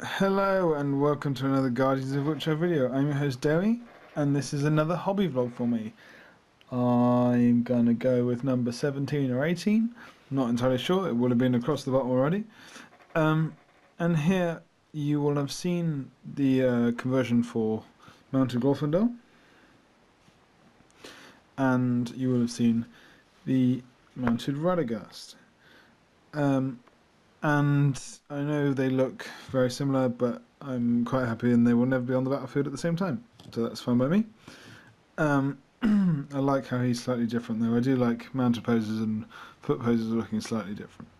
Hello and welcome to another Guardians of Wilt-Shire video. I'm your host Dewi, and this is another hobby vlog for me. I'm gonna go with number 17 or 18. I'm not entirely sure, it would have been across the bottom already. And here you will have seen the conversion for Mounted Glorfindel, and you will have seen the Mounted Radagast. And I know they look very similar, but I'm quite happy and they will never be on the battlefield at the same time. So that's fine by me. I like how he's slightly different though. I do like mounted poses and foot poses are looking slightly different.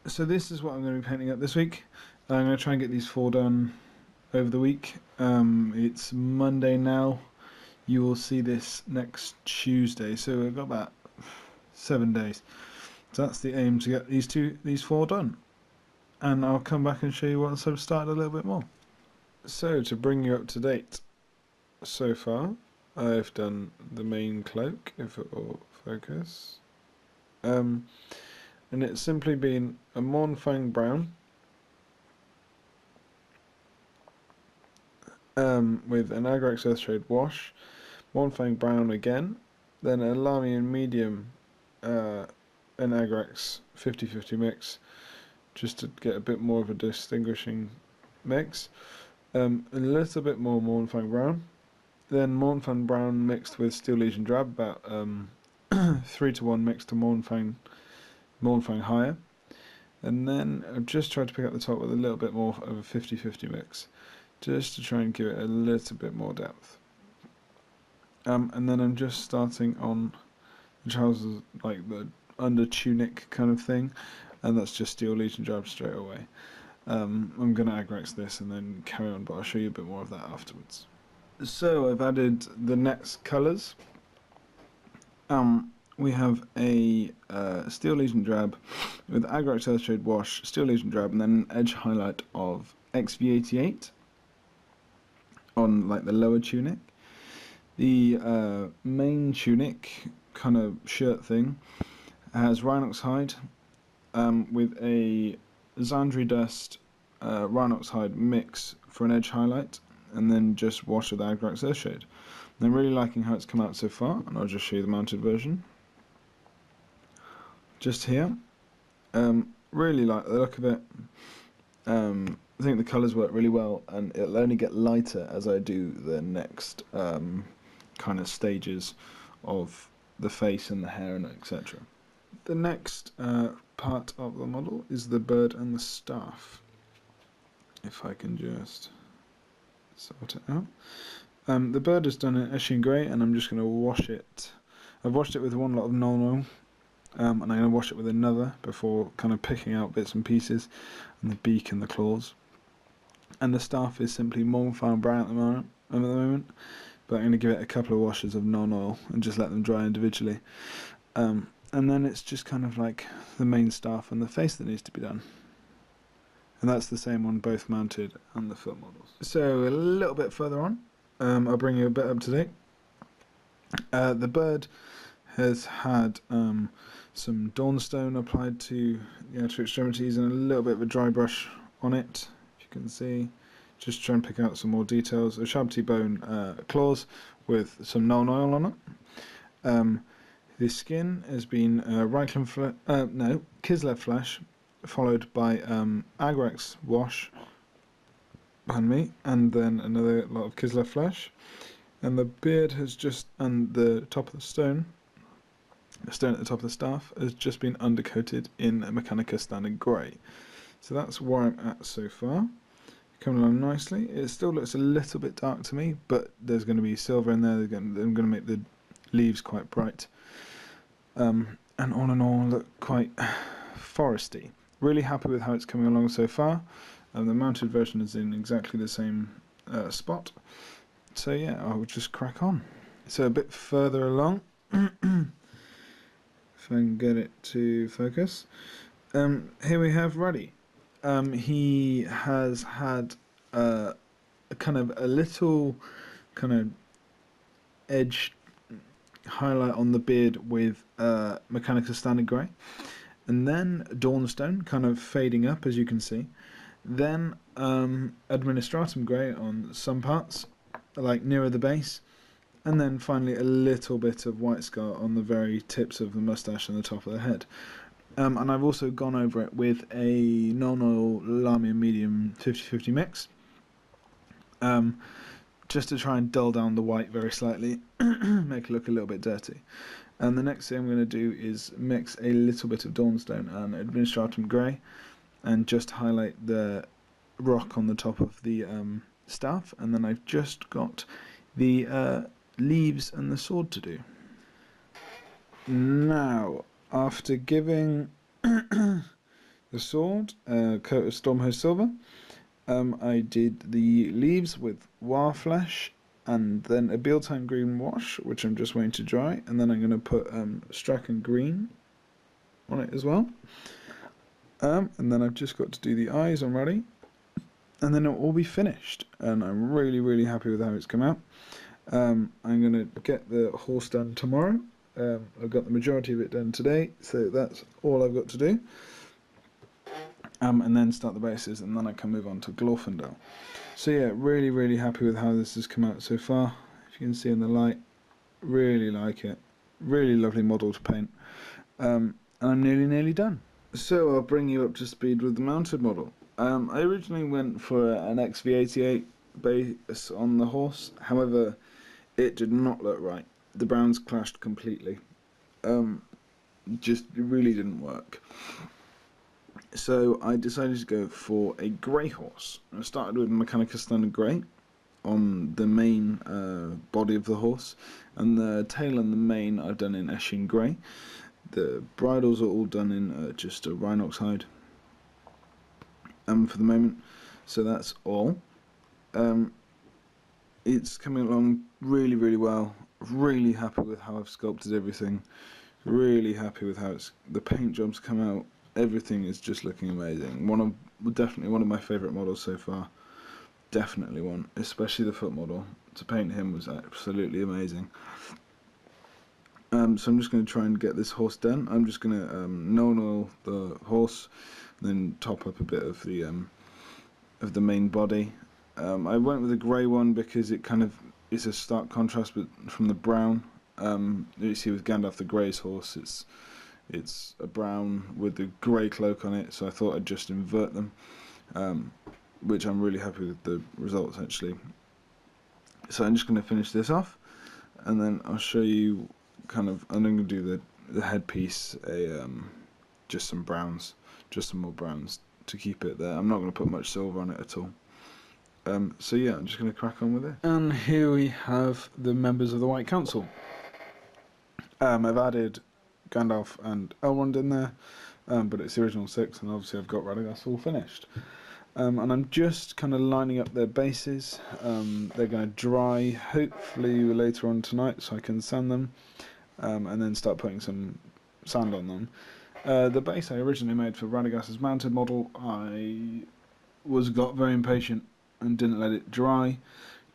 So this is what I'm going to be painting up this week. I'm going to try and get these 4 done over the week. It's Monday now. You will see this next Tuesday, so we've got about 7 days. So that's the aim, to get these 4 done. And I'll come back and show you once I've started a little bit more. So to bring you up to date, so far I've done the main cloak, if it will focus. And it's simply been a Mournfang brown with an Agrax Earthshade wash, Mournfang brown again, then a Lamian medium an Agrax 50-50 mix, just to get a bit more of a distinguishing mix. A little bit more Mournfang brown, then Mournfang brown mixed with Steel Legion drab, about 3-to-1 mixed to Mournfang higher, and then I've just tried to pick up the top with a little bit more of a 50-50 mix, just to try and give it a little bit more depth. And then I'm just starting on the trousers, like the under tunic kind of thing, and that's just Steel Legion drab straight away. I'm going to Agrax this and then carry on, but I'll show you a bit more of that afterwards. So I've added the next colours. We have a Steel Legion drab with Agrax Earthshade wash, Steel Legion drab, and then an edge highlight of XV88 on like the lower tunic. The main tunic kind of shirt thing has Rhinox hide with a Xandri dust Rhinox hide mix for an edge highlight, and then just wash with Agrax Earthshade. I'm really liking how it's come out so far, and I'll just show you the mounted version. Just here, really like the look of it. I think the colours work really well, and it'll only get lighter as I do the next kind of stages of the face and the hair and etc. The next part of the model is the bird and the staff. If I can just sort it out. The bird is done in Eshin Grey, and I'm just going to wash it. I've washed it with one lot of Nuln Oil, and I'm going to wash it with another before kind of picking out bits and pieces, and the beak and the claws. And the staff is simply Mournfang brown at the moment, but I'm going to give it a couple of washes of Nuln Oil and just let them dry individually. And then it's just kind of like the main staff and the face that needs to be done. And that's the same on both mounted and the foot models. So a little bit further on, I'll bring you a bit up to date. The bird has had some Dawnstone applied to the outer extremities and a little bit of a dry brush on it, if you can see. Just try and pick out some more details. A Shabti bone claws with some Nuln Oil on it. The skin has been Kislev flesh, followed by Agrax wash, pardon me, and then another lot of Kislev flesh. And the beard has just, and the top of the stone at the top of the staff, has just been undercoated in Mechanica Standard Grey. So that's where I'm at so far. Coming along nicely. It still looks a little bit dark to me, but there's going to be silver in there. I'm going to make the leaves quite bright. And all in all, look quite foresty. Really happy with how it's coming along so far. The mounted version is in exactly the same spot. So yeah, I'll just crack on. So a bit further along, if I can get it to focus. Here we have Ruddy. He has had a kind of a little kind of edge highlight on the beard with Mechanica Standard Grey, and then Dawnstone kind of fading up, as you can see, Then Administratum Grey on some parts, like nearer the base, and then finally a little bit of White Scar on the very tips of the moustache and the top of the head. And I've also gone over it with a non-oil Lamy medium 50-50 mix, just to try and dull down the white very slightly, make it look a little bit dirty. And the next thing I'm going to do is mix a little bit of Dawnstone and Administratum Grey, and just highlight the rock on the top of the staff, and then I've just got the leaves and the sword to do. Now, after giving the sword a coat of Stormhost Silver, I did the leaves with Warflesh, and then a Beeltime Green wash, which I'm just waiting to dry, and then I'm going to put Strachan Green on it as well. And then I've just got to do the eyes already, and then it'll all be finished, and I'm really happy with how it's come out. I'm going to get the horse done tomorrow. I've got the majority of it done today, so that's all I've got to do. And then start the bases, and then I can move on to Glorfindel. So yeah, really happy with how this has come out so far. If you can see in the light, really like it. Really lovely model to paint. And I'm nearly done. So I'll bring you up to speed with the mounted model. I originally went for an XV88 base on the horse, however it did not look right. The browns clashed completely. Just really didn't work. So I decided to go for a grey horse. I started with Mechanica Standard Grey on the main body of the horse, and the tail and the mane I've done in Eshin Grey. The bridles are all done in just a Rhinox hide for the moment, so that's all. It's coming along really well. Really happy with how I've sculpted everything. Really happy with how the paint jobs come out. Everything is just looking amazing. Definitely one of my favourite models so far. Definitely one, especially the foot model. To paint him was absolutely amazing. So I'm just going to try and get this horse done. I'm just going to no-oil the horse, then top up a bit of the main body. I went with a grey one because it kind of is a stark contrast from the brown. You see with Gandalf the Grey's horse, it's a brown with a grey cloak on it, so I thought I'd just invert them, which I'm really happy with the results actually. So I'm just going to finish this off, and then I'll show you I'm going to do the headpiece, just some browns, just some more browns to keep it there. I'm not going to put much silver on it at all. So yeah, I'm just going to crack on with it. And here we have the members of the White Council. I've added Gandalf and Elrond in there, but it's the original 6, and obviously I've got Radagast all finished. And I'm just kind of lining up their bases. They're going to dry hopefully later on tonight, so I can sand them, and then start putting some sand on them. The base I originally made for Radagast's mounted model, I got very impatient and didn't let it dry,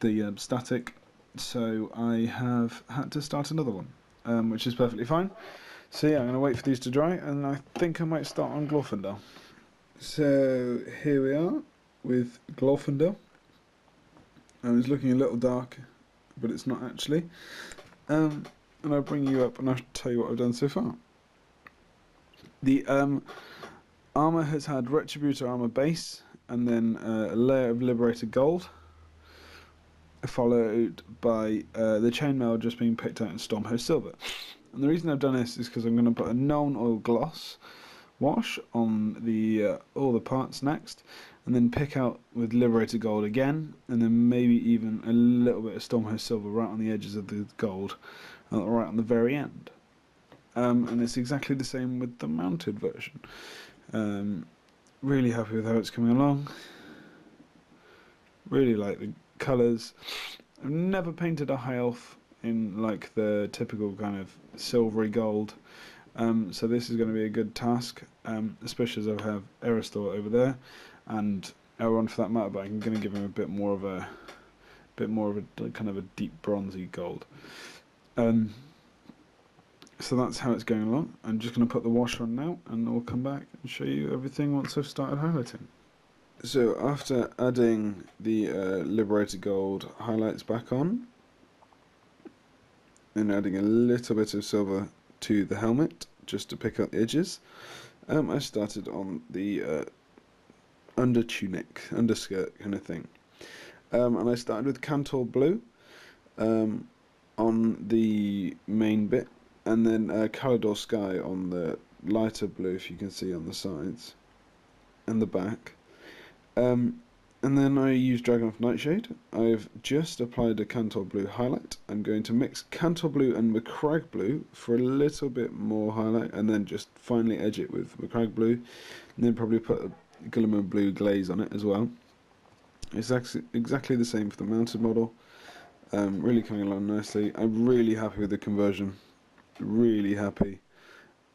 the static, so I have had to start another one, which is perfectly fine. So yeah, I'm going to wait for these to dry, and I think I might start on Glorfindel. So here we are with Glorfindel. It's looking a little dark, but it's not actually. And I'll bring you up and I'll tell you what I've done so far. The armour has had Retributor armour base, and then a layer of Liberated Gold, followed by the chainmail just being picked out in Stormhost Silver. And the reason I've done this is because I'm going to put a non-oil gloss wash on all the parts next, and then pick out with Liberated Gold again, and then maybe even a little bit of Stormhost Silver right on the edges of the gold, right on the very end. And it's exactly the same with the mounted version. Really happy with how it's coming along. Really like the colours. I've never painted a high elf in like the typical kind of silvery gold, so this is going to be a good task, especially as I have Eristor over there and Elrond for that matter, but I'm going to give him a bit more of a kind of a deep bronzy gold. So that's how it's going along. I'm just going to put the wash on now, and I'll come back and show you everything once I've started highlighting. So after adding the Liberated Gold highlights back on, and adding a little bit of silver to the helmet, just to pick up the edges, I started on the under tunic, underskirt kind of thing. And I started with Cantor Blue on the main bit, and then Calidor Sky on the lighter blue, if you can see on the sides and the back. And then I use Dragon of Nightshade. I've just applied a Cantor Blue highlight. I'm going to mix Cantor Blue and Macragge Blue for a little bit more highlight, and then just finally edge it with Macragge Blue, and then probably put a Glimmer Blue glaze on it as well. It's exactly the same for the mounted model. Really coming along nicely. I'm really happy with the conversion. Really happy.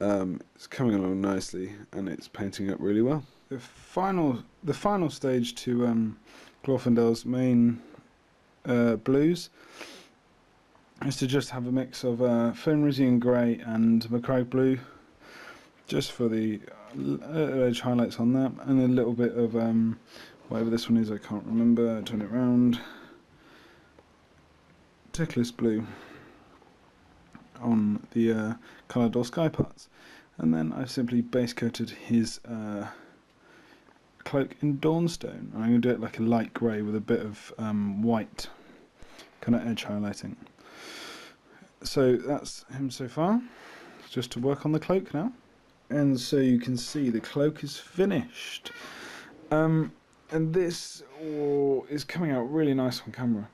It's coming along nicely, and it's painting up really well. The final stage to Glorfindel's main blues is to just have a mix of Fenrisian Grey and Macragge Blue, just for the edge highlights on that, and a little bit of whatever this one is, I can't remember. Turn it round. Ticklish Blue on the Calidor Sky parts, and then I've simply base coated his cloak in Dawnstone. I'm going to do it like a light grey with a bit of white kind of edge highlighting. So that's him so far. It's just to work on the cloak now. And so you can see the cloak is finished. And this is coming out really nice on camera.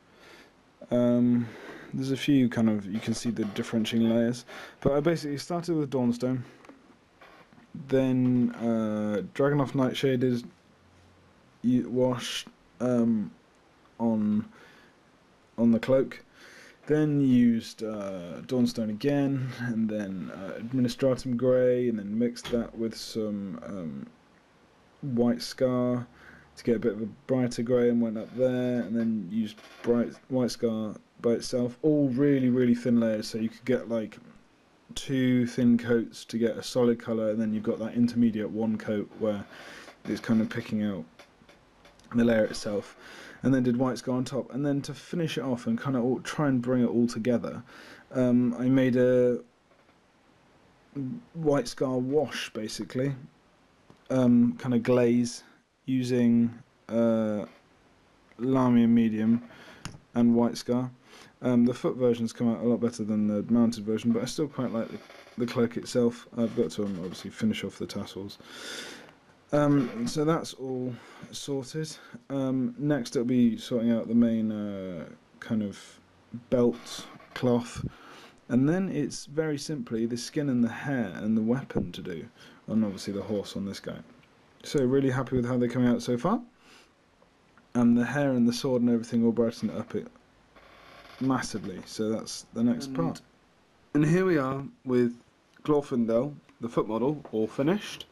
There's a few kind of, you can see the differentiating layers. But I basically started with Dawnstone. Then Dragon of Nightshade is washed on the cloak, then used Dawnstone again, and then Administratum Grey, and then mixed that with some White Scar to get a bit of a brighter grey, and went up there, and then used White Scar by itself, all really thin layers, so you could get like 2 thin coats to get a solid colour, and then you've got that intermediate 1 coat where it's kind of picking out the layer itself, and then did White Scar on top. And then to finish it off and kind of try and bring it all together, I made a White Scar wash, basically, kind of glaze using Lamium Medium and White Scar. The foot version's come out a lot better than the mounted version, but I still quite like the cloak itself. I've got to obviously finish off the tassels. So that's all sorted. Next it'll be sorting out the main kind of belt cloth, and then it's very simply the skin and the hair and the weapon to do, and obviously the horse on this guy. So really happy with how they're coming out so far, and the hair and the sword and everything will brighten it up massively. So that's the next part. And here we are with Glorfindel, the foot model, all finished.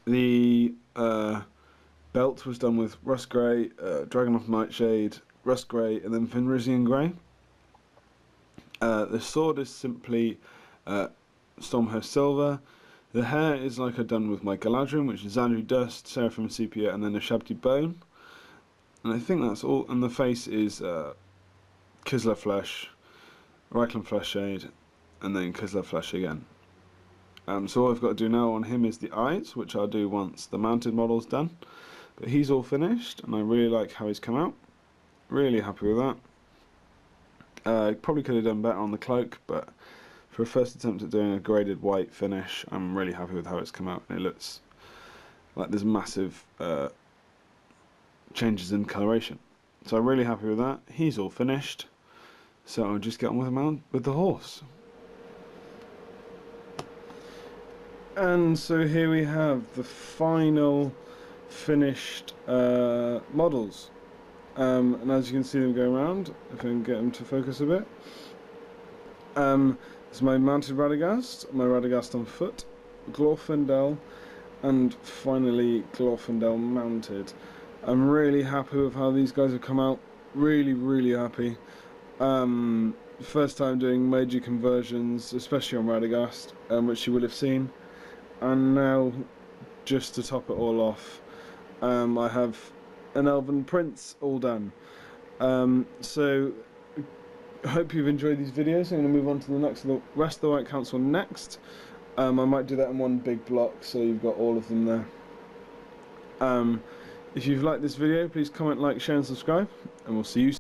The belt was done with Rust Grey, Dragon of Nightshade, Rust Grey, and then Fenrisian Grey. The sword is simply Stormhurst Silver. The hair is like I've done with my Galadriel, which is Xandri Dust, Seraphim Sepia, and then a Shabti Bone. And I think that's all. And the face is Kislev Flesh, Reikland Flesh Shade, and then Kislev Flesh again. So all I've got to do now on him is the eyes, which I'll do once the mounted model's done. But he's all finished, and I really like how he's come out. Really happy with that. Probably could have done better on the cloak, but for a first attempt at doing a graded white finish, I'm really happy with how it's come out. And it looks like there's massive changes in coloration. So I'm really happy with that. He's all finished, so I'll just get on with the horse. And so here we have the final finished models. And as you can see them go around, if I can get them to focus a bit. This is my mounted Radagast, my Radagast on foot, Glorfindel, and finally Glorfindel mounted. I'm really happy with how these guys have come out. Really happy. First time doing major conversions, especially on Radagast, which you will have seen. And now just to top it all off, I have an Elven Prince all done. So I hope you've enjoyed these videos. I'm going to move on to the rest of the White Council next. I might do that in one big block, so you've got all of them there. If you've liked this video, please comment, like, share and subscribe, and we'll see you soon.